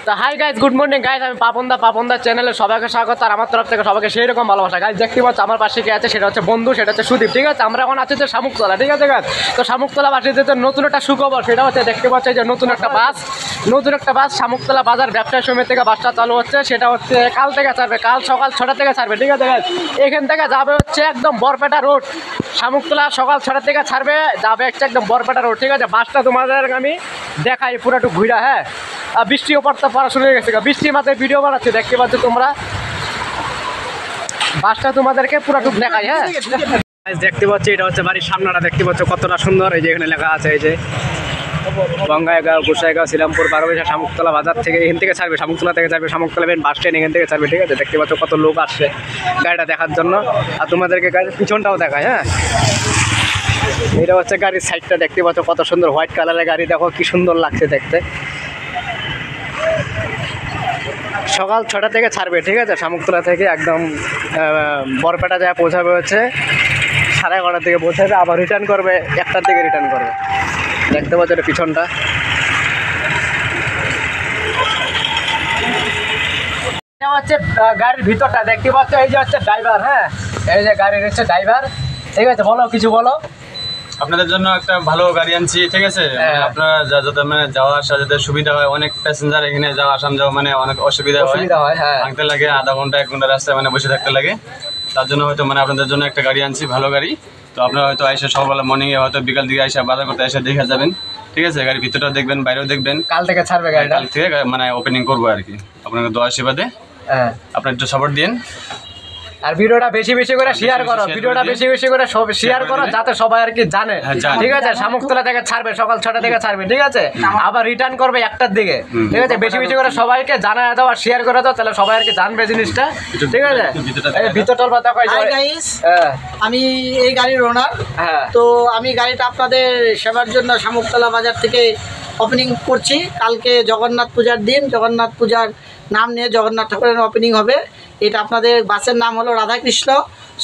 তো hi guys, good morning guys. আমি পাপনদা চ্যানেলে সবাইকে স্বাগত। আর আমার তরফ থেকে সবাইকে সেই রকম ভালোবাসা। গাইজ দেখতে পাচ্ছ আমার পাশে কে আছে, সেটা হচ্ছে বন্ধু, সেটা হচ্ছে সুদীপ। ঠিক আছে, আমরা এখন আছি যে শামুকতলা। ঠিক আছে গাইজ, তো শামুকতলা বাসে যে নতুন একটা সুখবর, সেটা হচ্ছে দেখতে পাচ্ছ যে নতুন একটা বাস শামুকতলা বাজার ব্যবসায়ী সমিতি থেকে বাসটা চালু হচ্ছে। সেটা হচ্ছে কাল থেকে ছাড়বে, কাল সকাল 6টা থেকে ছাড়বে। ঠিক আছে গাইজ, এখান থেকে যাবে হচ্ছে একদম বরপেটা রোড। শামুকতলা সকাল 6টা থেকে ছাড়বে, যাবে হচ্ছে একদম বরপেটা রোড। ঠিক আছে, বাসটা তোমাদের আমি দেখাই পুরো একটু ঘুরা। হ্যাঁ, বৃষ্টিও পড়া শুরু হয়ে গেছে, বৃষ্টির মাথায় ভিডিও বানাচ্ছি, দেখতে পাচ্ছ তোমরা। বাসটা তোমাদেরকে পুরো টুক দেখাই। হ্যাঁ, দেখতে পাচ্ছি এটা হচ্ছে বাড়ির সামনাটা, দেখতে পাচ্ছ কতটা সুন্দর। এই যে এখানে লেখা আছে, এই যে বঙ্গাইগাঁও, গোসাইগাঁও, শ্রীরামপুর, বারোবিশা, শামুকতলা বাজার থেকে এখান থেকে ছাড়বে, শামুকতলা থেকে ছাড়বে, শামুকতলা মেন বাস স্ট্যান্ড এখান থেকে ছাড়বে। ঠিক আছে, দেখতে পাচ্ছ কত লোক আসছে গাড়িটা দেখার জন্য। আর তোমাদেরকে গাড়ির পিছনটাও দেখায়। হ্যাঁ, এটা হচ্ছে গাড়ির সাইডটা, দেখতে পাচ্ছ কত সুন্দর হোয়াইট কালারের গাড়ি, দেখো কি সুন্দর লাগছে দেখতে। সকাল 6টা থেকে ছাড়বে। ঠিক আছে, শামুকতলা থেকে একদম বরপেটা যায় পৌঁছাবে হচ্ছে 11:30 থেকে পৌঁছাবে, আবার রিটার্ন করবে 1টার দিকে রিটার্ন করবে। দেখতে পাচ্ছ এটা পিছনটা। এটা হচ্ছে গাড়ির ভিতরটা, দেখতে পাচ্ছ এই যে হচ্ছে ড্রাইভার। হ্যাঁ, এই যে গাড়ির হচ্ছে ড্রাইভার। ঠিক আছে, বলো, কিছু বলো। আপনাদের জন্য একটা ভালো গাড়ি আনছি। ঠিক আছে, আপনারা যাতে মানে যাওয়া আসা যাতে সুবিধা হয়। অনেক প্যাসেঞ্জার এখানে যাওয়া আসাম যাওয়া মানে অনেক অসুবিধা হয়। হ্যাঁ, ভাঙতে লাগে, আধা ঘন্টা 1 ঘন্টা রাস্তায় মানে বসে থাকতে লাগে। তার জন্য হয়তো মানে আপনাদের জন্য একটা গাড়ি আনছি, ভালো গাড়ি। তো আপনারা হয়তো আইসা সকালবেলা মর্নিংয়ে হয়তো বিকাল দিকে আইসা বাজার করতে এসে দেখে যাবেন। ঠিক আছে, গাড়ির ভিতরটাও দেখবেন, বাইরেও দেখবেন। কাল থেকে ছাড়বে গাড়ি, কাল থেকে মানে ওপেনিং করবো আর কি। আপনাকে দোয়া আশীর্বাদে আপনার একটু সাপোর্ট দিন। আর ভিডিওটা বেশি করে শেয়ার করো, ভিডিওটা বেশি করে সব শেয়ার করো, যাতে সবাই আর কি জানে। ঠিক আছে, শামুকতলা থেকে ছাড়বে, সকাল 6টা থেকে ছাড়বে। ঠিক আছে, আবার রিটার্ন করবে 1টার দিকে। ঠিক আছে, বেশি করে সবাইকে জানায় দাও আর শেয়ার করে দাও, তাহলে সবাই আর কি জানবে জিনিসটা। ঠিক আছে, এই ভিতরটার কথা কই যাই গাইস। আমি এই গাড়ির ওনার। তো আমি গাড়িটা আপনাদের সেবার জন্য শামুকতলা বাজার থেকে ওপেনিং করছি। কালকে জগন্নাথ পূজার দিন, জগন্নাথ পূজার নাম নিয়ে জগন্নাথ ঠাকুরের ওপেনিং হবে। এটা আপনাদের বাসের নাম হলো রাধাকৃষ্ণ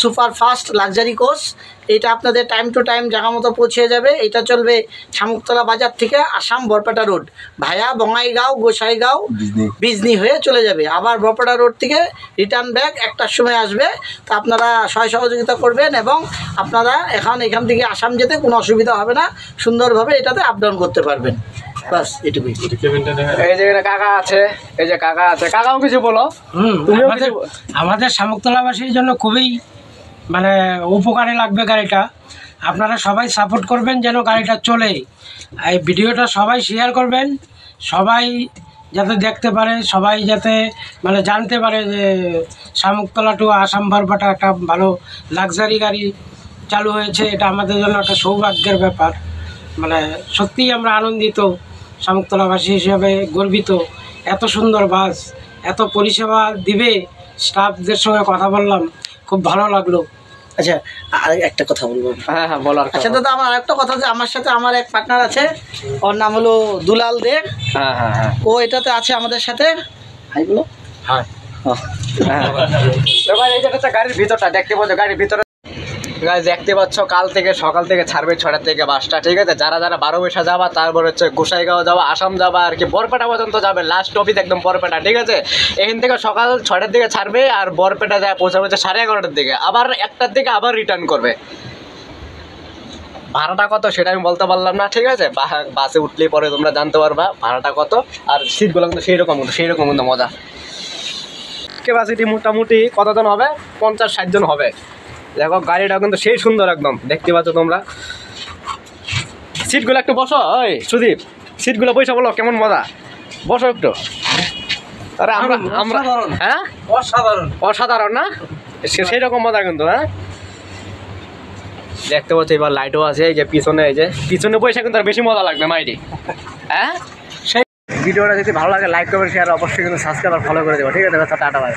সুপারফাস্ট লাক্সারি কোচ। এটা আপনাদের টাইম টু টাইম জায়গা মতো পৌঁছে যাবে। এটা চলবে শামুকতলা বাজার থেকে আসাম বরপেটা রোড ভায়া বঙ্গাইগাঁও, গোসাইগাঁও, বিজনি হয়ে চলে যাবে। আবার বরপেটা রোড থেকে রিটার্ন ব্যাক 1টার সময় আসবে। তো আপনারা সহযোগিতা করবেন এবং আপনারা এখান থেকে আসাম যেতে কোনো অসুবিধা হবে না, সুন্দরভাবে এটাতে আপ ডাউন করতে পারবেন। বাস এটুকুই। এই যে কাকা আছে, এই যে কাকা আছে, কাকাও কিছু বলো। আমাদের শামুকতলাবাসীর জন্য খুবই মানে উপকারে লাগবে গাড়িটা। আপনারা সবাই সাপোর্ট করবেন যেন গাড়িটা চলে। এই ভিডিওটা সবাই শেয়ার করবেন, সবাই যাতে দেখতে পারে, সবাই যাতে মানে জানতে পারে যে শামুকতলা টু আসাম বরপেটা একটা ভালো লাক্সারি গাড়ি চালু হয়েছে। এটা আমাদের জন্য একটা সৌভাগ্যের ব্যাপার। মানে সত্যিই আমরা আনন্দিত, শামুকতলাবাসী হিসাবে গর্বিত। এত সুন্দর বাস, এত পরিষেবা দিবে, স্টাফদের সঙ্গে কথা বললাম, খুব ভালো লাগলো। আচ্ছা, আর একটা কথা বলবো। হ্যাঁ বলো। আচ্ছা দাদা, আমার আরেকটা কথা, যে আমার সাথে আমার এক পার্টনার আছে, ওর নাম হলো দুলাল দেব। হ্যাঁ, ও এটাতে আছে আমাদের সাথে। হাই বলো। হ্যাঁ, এই যে গাড়ির ভিতরটা দেখতে পাচ্ছ, গাড়ির ভিতরে গাড়ি দেখতে পাচ্ছ কাল থেকে সকাল থেকে ছাড়বে 6টা থেকে বাসটা। ঠিক আছে, যারা বারোবিশা যাবা, তারপর হচ্ছে গোসাইগাঁও যাবা, আসাম যাবা আর কি, বরপেটা পর্যন্ত যাবে, লাস্ট অফিস একদম বরপেটা। ঠিক আছে, এখান থেকে সকাল 6টার দিকে ছাড়বে আর বরপেটা যায় পৌঁছাবে হচ্ছে 11:30টার দিকে, আবার 1টার দিকে আবার রিটার্ন করবে। ভাড়াটা কত সেটা আমি বলতে পারলাম না। ঠিক আছে, বাসে উঠলেই পরে তোমরা জানতে পারবা ভাড়াটা কত। আর সিটগুলো কিন্তু সেই রকম কিন্তু মজা। ক্যাপাসিটি মোটামুটি কতজন হবে, 50-60 জন হবে। দেখো গাড়িটা কিন্তু সেই সুন্দর একদম, দেখতে পাচ্ছ তোমরা। সিটগুলো একটু বসো, ওই সুদীপ, সিটগুলো বসে বলো কেমন মজা, বসো একটু। আরে আমরা হ্যাঁ অসাধারণ না, সেই রকম মজা কিন্তু। হ্যাঁ, দেখতে পাচ্ছ এবার লাইটও আছে, এই যে পিছনে, এই যে পিছনে বসে কিন্তু আর বেশি মজা লাগবে মাইরি। হ্যাঁ, সেই ভিডিওটা যদি ভালো লাগে লাইক করবে, শেয়ার অবশ্যই কিন্তু সাবস্ক্রাইব আর ফলো করে দেবো। ঠিক আছে, টাটা বাই।